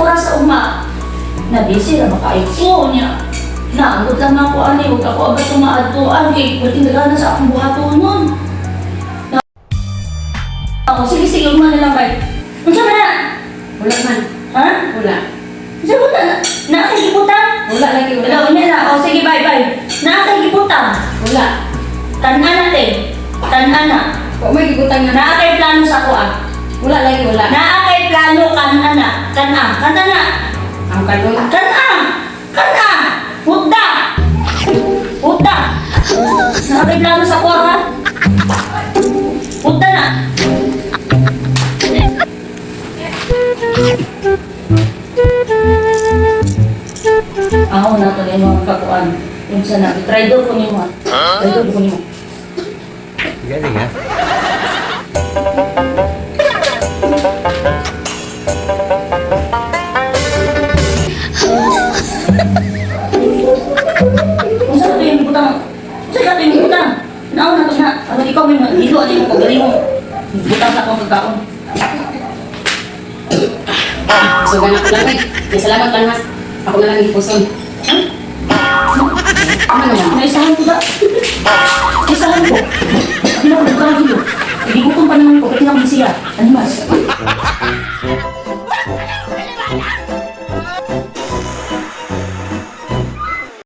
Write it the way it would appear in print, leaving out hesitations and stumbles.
oras sa uma. Na busy na makaiko niya. Naanggot lang ako ani, huwag ako agad tumaadtuan kay pwedeng nagana sa akong buhaton nun. Ako, sige, uma na lang bay. Unsa man na? Wala man. Ha? Wala. Unsa man na? Nakakagiputang? Wala lagi, wala. Hello, ina na. O, sige, bye. Nakakagiputang? Wala. Tanan natin. Tanan na. Kung may gibutang na. Naakay plano sa ako ah. Wala lagi, wala. Naakay plano kana na. Kana na. Ang kanon. Kana. Hudda. Naakay plano sa ako ha. Hudda na. Ako na to yung mga kakuan. Yung sana. Try daw ko niyo ha. Try daw ko niyo. Galing ha? Kung saan ito yung butang? Saan ito yung butang? Naon na ito na. Ano ikaw may hilo at yung pagaling mo. Butang sa akong pagkaon. So, ganap lang eh. Salamat lang ha. Ako na lang ipuson. Ano naman? Naisahan ko ba? Naisahan ko. Hindi ako nagkakagulo.